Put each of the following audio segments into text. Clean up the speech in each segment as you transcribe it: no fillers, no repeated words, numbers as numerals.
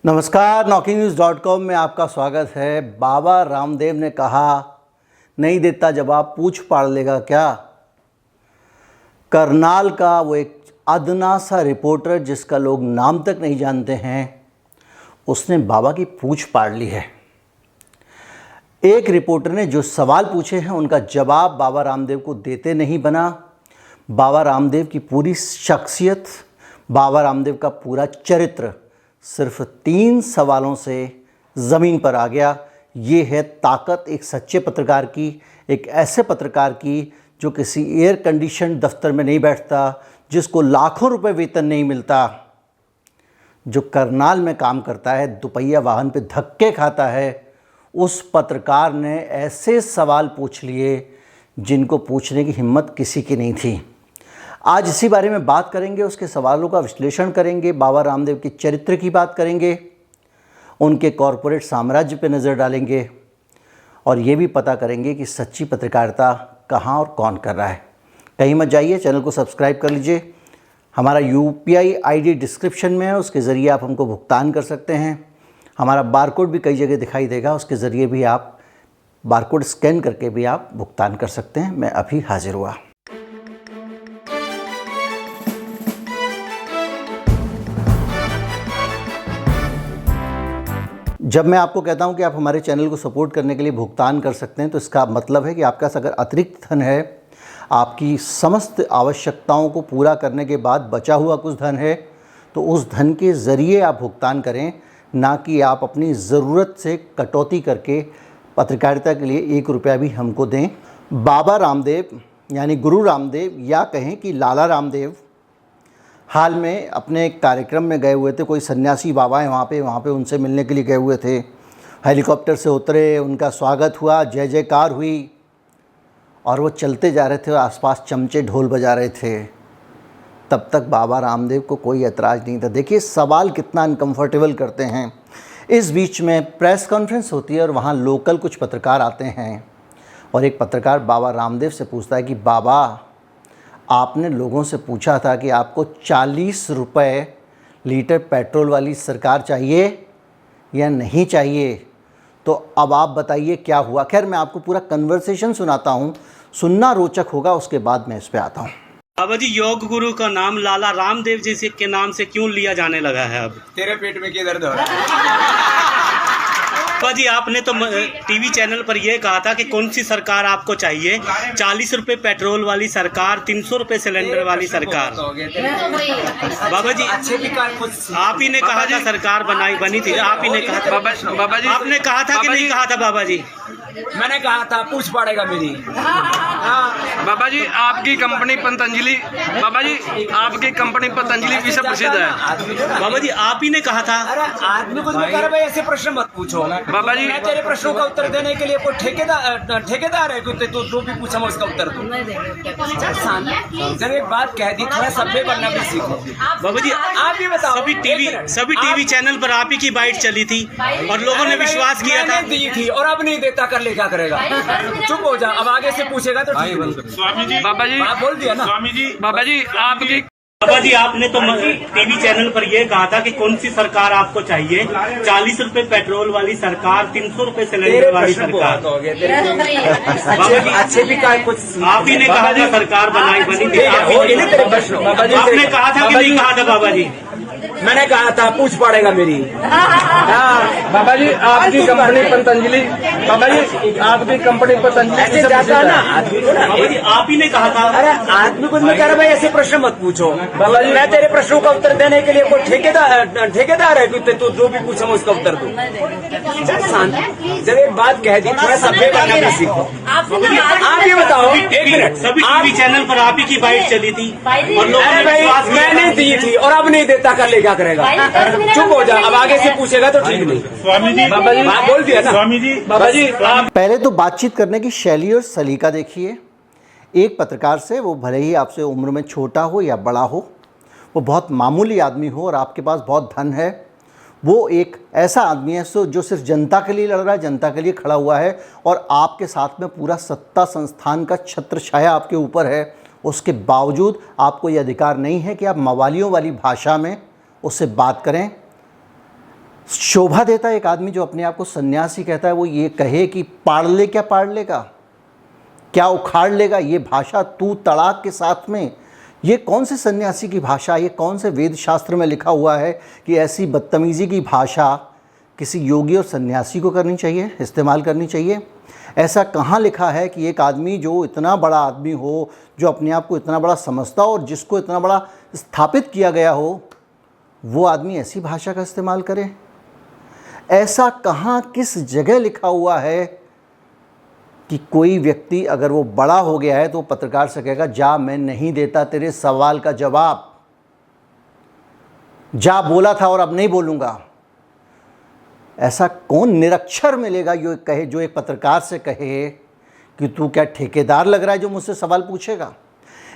नमस्कार, NaukriNews.com में आपका स्वागत है। बाबा रामदेव ने कहा नहीं देता जवाब पूछ पाड़ लेगा क्या। करनाल का वो एक अदना सा रिपोर्टर जिसका लोग नाम तक नहीं जानते हैं, उसने बाबा की पूछ पाड़ ली है। एक रिपोर्टर ने जो सवाल पूछे हैं उनका जवाब बाबा रामदेव को देते नहीं बना। बाबा रामदेव की पूरी शख्सियत, बाबा रामदेव का पूरा चरित्र सिर्फ 3 सवालों से ज़मीन पर आ गया। ये है ताकत एक सच्चे पत्रकार की, एक ऐसे पत्रकार की जो किसी एयर कंडीशन दफ्तर में नहीं बैठता, जिसको लाखों रुपए वेतन नहीं मिलता, जो करनाल में काम करता है, दुपहिया वाहन पे धक्के खाता है। उस पत्रकार ने ऐसे सवाल पूछ लिए जिनको पूछने की हिम्मत किसी की नहीं थी। आज इसी बारे में बात करेंगे, उसके सवालों का विश्लेषण करेंगे, बाबा रामदेव के चरित्र की बात करेंगे, उनके कॉरपोरेट साम्राज्य पे नज़र डालेंगे और ये भी पता करेंगे कि सच्ची पत्रकारिता कहाँ और कौन कर रहा है। कहीं मत जाइए, चैनल को सब्सक्राइब कर लीजिए। हमारा UPI ID डिस्क्रिप्शन में है, उसके ज़रिए आप हमको भुगतान कर सकते हैं। हमारा बारकोड भी कई जगह दिखाई देगा, उसके ज़रिए भी आप बारकोड स्कैन करके भी आप भुगतान कर सकते हैं। मैं अभी हाजिर हुआ। जब मैं आपको कहता हूं कि आप हमारे चैनल को सपोर्ट करने के लिए भुगतान कर सकते हैं, तो इसका मतलब है कि आपके पास अगर अतिरिक्त धन है, आपकी समस्त आवश्यकताओं को पूरा करने के बाद बचा हुआ कुछ धन है, तो उस धन के ज़रिए आप भुगतान करें, ना कि आप अपनी ज़रूरत से कटौती करके पत्रकारिता के लिए 1 रुपया भी हमको दें। बाबा रामदेव यानी गुरु रामदेव, या कहें कि लाला रामदेव, हाल में अपने एक कार्यक्रम में गए हुए थे। कोई सन्यासी बाबा हैं वहाँ पे उनसे मिलने के लिए गए हुए थे। हेलीकॉप्टर से उतरे, उनका स्वागत हुआ, जय जयकार हुई और वो चलते जा रहे थे और आसपास चमचे ढोल बजा रहे थे। तब तक बाबा रामदेव को कोई ऐतराज़ नहीं था। देखिए सवाल कितना अनकम्फर्टेबल करते हैं। इस बीच में प्रेस कॉन्फ्रेंस होती है और वहाँ लोकल कुछ पत्रकार आते हैं और एक पत्रकार बाबा रामदेव से पूछता है कि बाबा, आपने लोगों से पूछा था कि आपको 40 रुपये लीटर पेट्रोल वाली सरकार चाहिए या नहीं चाहिए, तो अब आप बताइए क्या हुआ। खैर, मैं आपको पूरा कन्वर्सेशन सुनाता हूँ, सुनना रोचक होगा, उसके बाद मैं इस पे आता हूँ। बाबा जी, योग गुरु का नाम लाला रामदेव जी के नाम से क्यों लिया जाने लगा है? अब तेरे पेट में क्या दर्द हो रहा है? बाबा जी, आपने तो टीवी चैनल पर यह कहा था कि कौन सी सरकार आपको चाहिए, 40 रुपए पेट्रोल वाली सरकार, 300 रुपए सिलेंडर वाली सरकार। बाबा जी, आप ही ने कहा था सरकार बनी थी, आप ही ने कहा था। बाबा जी, आपने कहा था कि नहीं कहा था? बाबा जी, मैंने कहा था पूछ पड़ेगा मेरी। बाबा जी, आपकी कंपनी पतंजलि, बाबा जी आपकी कंपनी पतंजलि विश्व प्रसिद्ध है। बाबा जी, आप ही ने कहा था। अरे आदमी कुछ भी करे भाई, ऐसे प्रश्न मत पूछो। बाबा जी, मैं तेरे प्रश्नों का उत्तर देने के लिए कोई ठेकेदार है? तो जो भी पूछा मैं उसका उत्तर दूं। जब एक बात कह दी, थोड़ा सभ्य बनना भी सीखो। बाबा जी, आप ये बताओ, सभी टीवी चैनल पर आप ही की बाइट चली थी और लोगों ने विश्वास किया था। दी थी और अब नहीं देता, कर ले क्या करेगा? चुप हो जा, अब आगे से पूछेगा तो स्वामी जी, बाबा जी बोल दिया ना। स्वामी जी, बाबा जी आपकी, बाबा जी, आपने तो टीवी चैनल पर यह कहा था कि कौन सी सरकार आपको चाहिए, 40 रुपए पेट्रोल वाली सरकार, 300 रुपए सिलेंडर वाली सरकार। बाबा जी, अच्छे भी कुछ आप ही ने कहा था सरकार बनी थी, आपने कहा था कि नहीं कहा था? बाबा जी, मैंने कहा था पूछ पड़ेगा मेरी। बाबा जी आपकी कंपनी पतंजलि, बाबा जी आपकी कंपनी पतंजलि ऐसे जाता ना आदमी को ना। बाबा जी, आप ही ने कहा था। अरे आदमी कुछ नहीं कह रहा भाई, ऐसे प्रश्न मत पूछो। बाबा जी, मैं तेरे प्रश्नों का उत्तर देने के लिए कोई ठेकेदार है? तो जो भी पूछा मैं उसका उत्तर दूं। जब एक बात कह दी, थोड़ा सभ्य बनना भी सीखो। आप ये बताओ, एक मिनट, सभी टीवी चैनल पर आप ही की बाइट चली थी और लोगों ने विश्वास किया था। मैंने दी थी और अब नहीं देता, कर ले क्या करेगा? चुप हो जा, अब आगे से पूछेगा तो ठीक नहीं। स्वामी जी, बाबा जी बोल दिया ना। स्वामी जी, बाबा जी पहले तो बातचीत करने की शैली और सलीका देखिए। एक पत्रकार से, वो भले ही आपसे उम्र में छोटा हो या बड़ा हो, वो बहुत मामूली आदमी हो और आपके पास बहुत धन है, वो एक ऐसा आदमी है जो सिर्फ जनता के लिए लड़ रहा है, जनता के लिए खड़ा हुआ है और आपके साथ में पूरा सत्ता संस्थान का छत्र छाया आपके ऊपर है, उसके बावजूद आपको ये अधिकार नहीं है कि आप मवालियों वाली भाषा में उससे बात करें। शोभा देता है एक आदमी जो अपने आप को सन्यासी कहता है वो ये कहे कि पाड़ ले, क्या पाड़ लेगा, क्या उखाड़ लेगा, ये भाषा तू तड़ाक के साथ में, ये कौन से सन्यासी की भाषा, ये कौन से वेद शास्त्र में लिखा हुआ है कि ऐसी बदतमीज़ी की भाषा किसी योगी और सन्यासी को करनी चाहिए, इस्तेमाल करनी चाहिए। ऐसा कहाँ लिखा है कि एक आदमी जो इतना बड़ा आदमी हो, जो अपने आप को इतना बड़ा समझता हो और जिसको इतना बड़ा स्थापित किया गया हो, वो आदमी ऐसी भाषा का इस्तेमाल करे? ऐसा कहाँ किस जगह लिखा हुआ है कि कोई व्यक्ति अगर वो बड़ा हो गया है तो पत्रकार से कहेगा जा मैं नहीं देता तेरे सवाल का जवाब, जा बोला था और अब नहीं बोलूँगा। ऐसा कौन निरक्षर मिलेगा जो एक पत्रकार से कहे कि तू क्या ठेकेदार लग रहा है जो मुझसे सवाल पूछेगा।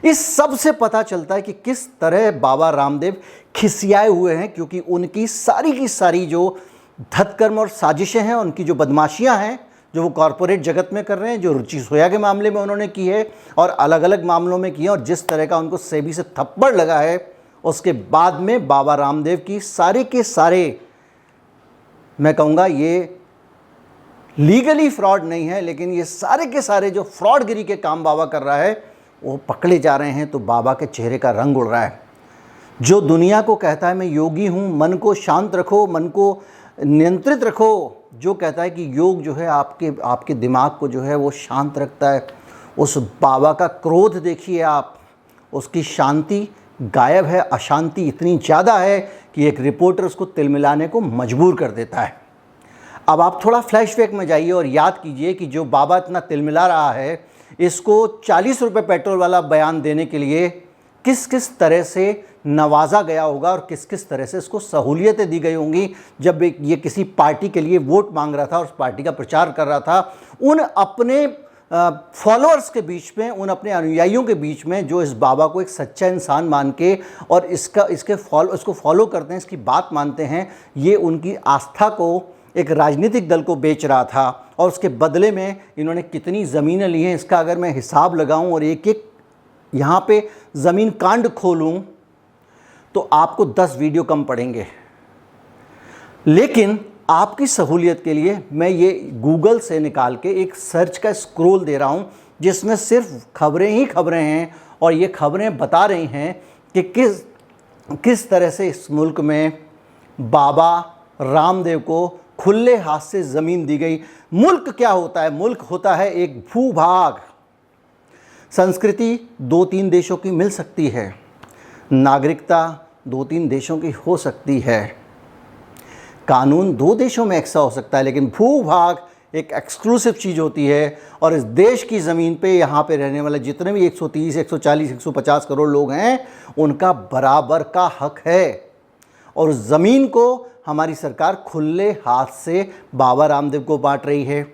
इस सब से पता चलता है कि किस तरह बाबा रामदेव खिसियाए हुए हैं, क्योंकि उनकी सारी की सारी जो धतकर्म और साजिशें हैं, उनकी जो बदमाशियां हैं जो वो कॉरपोरेट जगत में कर रहे हैं, जो रुचि सोया के मामले में उन्होंने की है और अलग अलग मामलों में की है, और जिस तरह का उनको सेबी से थप्पड़ लगा है, उसके बाद में बाबा रामदेव की सारे के सारे, मैं कहूँगा ये लीगली फ्रॉड नहीं है, लेकिन ये सारे के सारे जो फ्रॉडगिरी के काम बाबा कर रहा है वो पकड़े जा रहे हैं। तो बाबा के चेहरे का रंग उड़ रहा है। जो दुनिया को कहता है मैं योगी हूँ, मन को शांत रखो, मन को नियंत्रित रखो, जो कहता है कि योग जो है आपके दिमाग को जो है वो शांत रखता है, उस बाबा का क्रोध देखिए आप, उसकी शांति गायब है, अशांति इतनी ज़्यादा है कि एक रिपोर्टर उसको तिलमिलाने को मजबूर कर देता है। अब आप थोड़ा फ्लैशबैक में जाइए और याद कीजिए कि जो बाबा इतना तिलमिला रहा है, इसको 40 रुपये पेट्रोल वाला बयान देने के लिए किस किस तरह से नवाजा गया होगा और किस किस तरह से इसको सहूलियतें दी गई होंगी। जब ये किसी पार्टी के लिए वोट मांग रहा था और उस पार्टी का प्रचार कर रहा था, उन अपने फॉलोअर्स के बीच में, उन अपने अनुयायियों के बीच में जो इस बाबा को एक सच्चा इंसान मान के और इसको फॉलो करते हैं, इसकी बात मानते हैं, ये उनकी आस्था को एक राजनीतिक दल को बेच रहा था। और उसके बदले में इन्होंने कितनी ज़मीनें ली हैं, इसका अगर मैं हिसाब लगाऊं और एक एक यहाँ पे ज़मीन कांड खोलूं तो आपको 10 वीडियो कम पड़ेंगे। लेकिन आपकी सहूलियत के लिए मैं ये गूगल से निकाल के एक सर्च का स्क्रॉल दे रहा हूँ, जिसमें सिर्फ खबरें ही खबरें हैं, और ये खबरें बता रही हैं कि किस तरह से इस मुल्क में बाबा रामदेव को खुले हाथ से ज़मीन दी गई। मुल्क क्या होता है? मुल्क होता है एक भूभाग। संस्कृति 2-3 देशों की मिल सकती है, नागरिकता 2-3 देशों की हो सकती है, कानून 2 देशों में एक सा हो सकता है, लेकिन भूभाग एक एक्सक्लूसिव चीज़ होती है। और इस देश की ज़मीन पे यहाँ पे रहने वाले जितने भी 130, 140, 150 करोड़ लोग हैं, उनका बराबर का हक है। और उस ज़मीन को हमारी सरकार खुले हाथ से बाबा रामदेव को बांट रही है।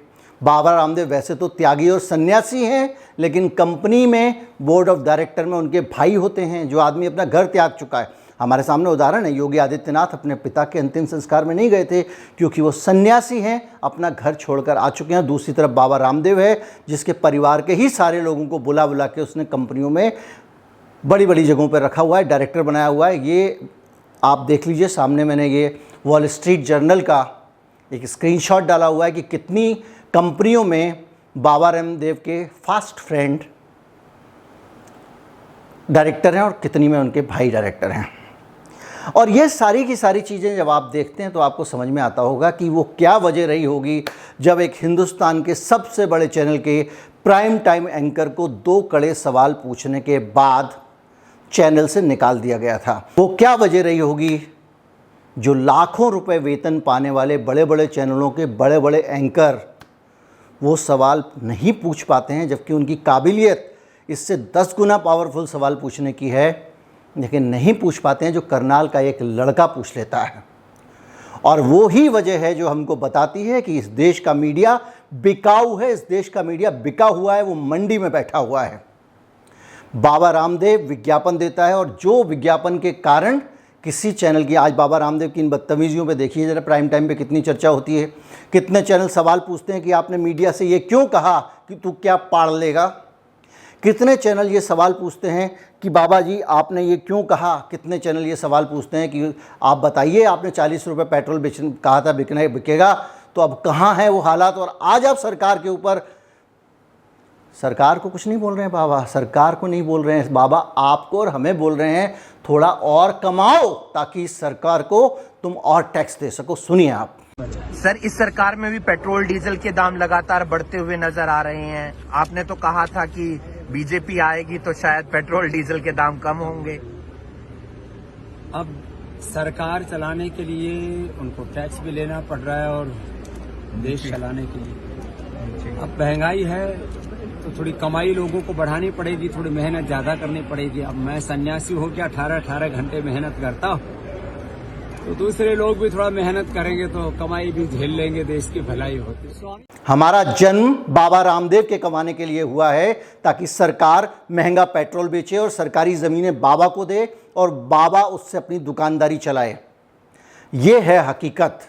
बाबा रामदेव वैसे तो त्यागी और सन्यासी हैं, लेकिन कंपनी में बोर्ड ऑफ डायरेक्टर में उनके भाई होते हैं, जो आदमी अपना घर त्याग चुका है। हमारे सामने उदाहरण है, योगी आदित्यनाथ अपने पिता के अंतिम संस्कार में नहीं गए थे क्योंकि वो सन्यासी हैं, अपना घर छोड़कर आ चुके हैं। दूसरी तरफ बाबा रामदेव है, जिसके परिवार के ही सारे लोगों को बुला बुला के उसने कंपनियों में बड़ी बड़ी जगहों पर रखा हुआ है, डायरेक्टर बनाया हुआ है। ये आप देख लीजिए, सामने मैंने ये वॉल स्ट्रीट जर्नल का एक स्क्रीनशॉट डाला हुआ है कि कितनी कंपनियों में बाबा रामदेव के फास्ट फ्रेंड डायरेक्टर हैं और कितनी में उनके भाई डायरेक्टर हैं। और ये सारी की सारी चीज़ें जब आप देखते हैं तो आपको समझ में आता होगा कि वो क्या वजह रही होगी जब एक हिंदुस्तान के सबसे बड़े चैनल के प्राइम टाइम एंकर को 2 कड़े सवाल पूछने के बाद चैनल से निकाल दिया गया था। वो क्या वजह रही होगी जो लाखों रुपए वेतन पाने वाले बड़े बड़े चैनलों के बड़े बड़े एंकर वो सवाल नहीं पूछ पाते हैं, जबकि उनकी काबिलियत इससे 10 गुना पावरफुल सवाल पूछने की है, लेकिन नहीं पूछ पाते हैं जो करनाल का एक लड़का पूछ लेता है। और वो ही वजह है जो हमको बताती है कि इस देश का मीडिया बिकाऊ है, इस देश का मीडिया बिका हुआ है, वो मंडी में बैठा हुआ है। बाबा रामदेव विज्ञापन देता है, और जो विज्ञापन के कारण किसी चैनल की, आज बाबा रामदेव की इन बदतमीजियों पे देखिए जरा, प्राइम टाइम पे कितनी चर्चा होती है। कितने चैनल सवाल पूछते हैं कि आपने मीडिया से ये क्यों कहा कि तू क्या पाड़ लेगा। कितने चैनल ये सवाल पूछते हैं कि बाबा जी आपने ये क्यों कहा। कितने चैनल ये सवाल पूछते हैं कि आप बताइए, आपने 40 रुपये पेट्रोल कहा था बिकेगा, तो अब कहाँ है वो हालात। और आज आप सरकार के ऊपर, सरकार को कुछ नहीं बोल रहे हैं बाबा, सरकार को नहीं बोल रहे हैं बाबा, आपको और हमें बोल रहे हैं थोड़ा और कमाओ ताकि इस सरकार को तुम और टैक्स दे सको। सुनिए आप। सर, इस सरकार में भी पेट्रोल डीजल के दाम लगातार बढ़ते हुए नजर आ रहे हैं। आपने तो कहा था कि बीजेपी आएगी तो शायद पेट्रोल डीजल के दाम कम होंगे। अब सरकार चलाने के लिए उनको टैक्स भी लेना पड़ रहा है और देश चलाने के लिए अब महंगाई है तो थोड़ी कमाई लोगों को बढ़ानी पड़ेगी, थोड़ी मेहनत ज्यादा करनी पड़ेगी। अब मैं सन्यासी हो के 18-18 घंटे मेहनत करता हूँ, तो दूसरे लोग भी थोड़ा मेहनत करेंगे तो कमाई भी झेल लेंगे, देश की भलाई होती। हमारा जन्म बाबा रामदेव के कमाने के लिए हुआ है ताकि सरकार महंगा पेट्रोल बेचे और सरकारी ज़मीनें बाबा को दे और बाबा उससे अपनी दुकानदारी चलाए। ये है हकीकत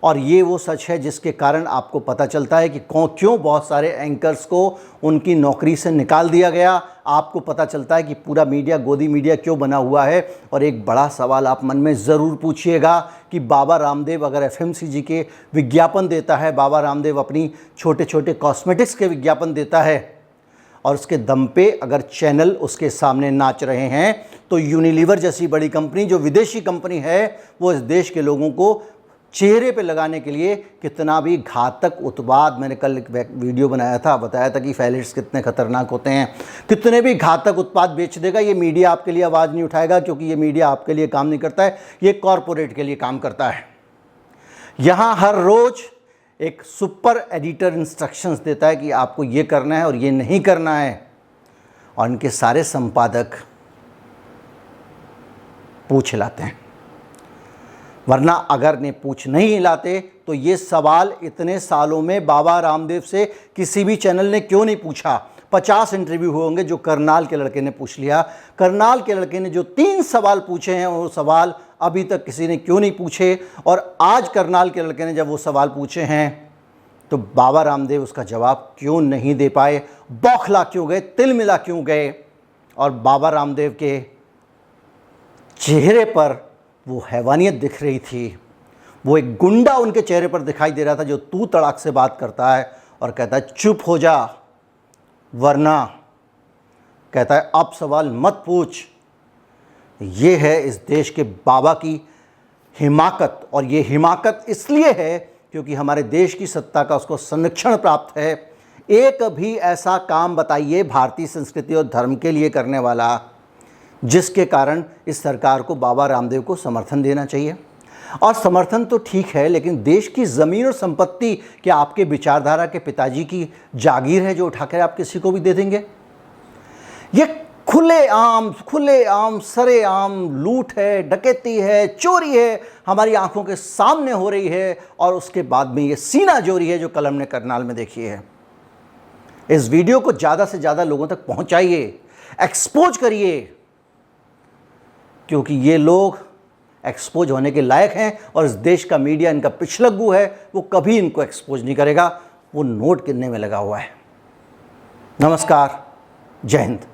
और ये वो सच है जिसके कारण आपको पता चलता है कि क्यों बहुत सारे एंकर्स को उनकी नौकरी से निकाल दिया गया। आपको पता चलता है कि पूरा मीडिया गोदी मीडिया क्यों बना हुआ है। और एक बड़ा सवाल आप मन में ज़रूर पूछिएगा कि बाबा रामदेव अगर FMCG के विज्ञापन देता है, बाबा रामदेव अपनी छोटे छोटे कॉस्मेटिक्स के विज्ञापन देता है और उसके दम पे अगर चैनल उसके सामने नाच रहे हैं, तो यूनिलीवर जैसी बड़ी कंपनी जो विदेशी कंपनी है वो इस देश के लोगों को चेहरे पे लगाने के लिए कितना भी घातक उत्पाद, मैंने कल एक वीडियो बनाया था, बताया था कि फैलेट्स कितने खतरनाक होते हैं, कितने भी घातक उत्पाद बेच देगा। ये मीडिया आपके लिए आवाज़ नहीं उठाएगा क्योंकि ये मीडिया आपके लिए काम नहीं करता है, ये कॉरपोरेट के लिए काम करता है। यहाँ हर रोज़ एक सुपर एडिटर इंस्ट्रक्शंस देता है कि आपको ये करना है और ये नहीं करना है, और इनके सारे संपादक पूछ हिलाते हैं। वरना अगर ने पूछ नहीं हिलाते तो ये सवाल इतने सालों में बाबा रामदेव से किसी भी चैनल ने क्यों नहीं पूछा। 50 इंटरव्यू हुए होंगे जो करनाल के लड़के ने पूछ लिया। करनाल के लड़के ने जो 3 सवाल पूछे हैं वो सवाल अभी तक किसी ने क्यों नहीं पूछे। और आज करनाल के लड़के ने जब वो सवाल पूछे हैं तो बाबा रामदेव उसका जवाब क्यों नहीं दे पाए, बौखला क्यों गए, तिल मिला क्यों गए। और बाबा रामदेव के चेहरे पर वो हैवानियत दिख रही थी, वो एक गुंडा उनके चेहरे पर दिखाई दे रहा था जो तू तड़ाक से बात करता है और कहता है चुप हो जा, वरना कहता है अब सवाल मत पूछ। ये है इस देश के बाबा की हिमाकत, और ये हिमाकत इसलिए है क्योंकि हमारे देश की सत्ता का उसको संरक्षण प्राप्त है। एक भी ऐसा काम बताइए भारतीय संस्कृति और धर्म के लिए करने वाला जिसके कारण इस सरकार को बाबा रामदेव को समर्थन देना चाहिए। और समर्थन तो ठीक है, लेकिन देश की ज़मीन और संपत्ति क्या आपके विचारधारा के पिताजी की जागीर है जो उठाकर आप किसी को भी दे देंगे? ये खुलेआम सरेआम लूट है, डकैती है, चोरी है, हमारी आंखों के सामने हो रही है। और उसके बाद में ये सीना जोरी है जो कल हमने करनाल में देखी है। इस वीडियो को ज़्यादा से ज़्यादा लोगों तक पहुंचाइए, एक्सपोज करिए, क्योंकि ये लोग एक्सपोज होने के लायक हैं और इस देश का मीडिया इनका पिछलग्गू है, वो कभी इनको एक्सपोज नहीं करेगा, वो नोट गिनने में लगा हुआ है। नमस्कार, जय हिंद।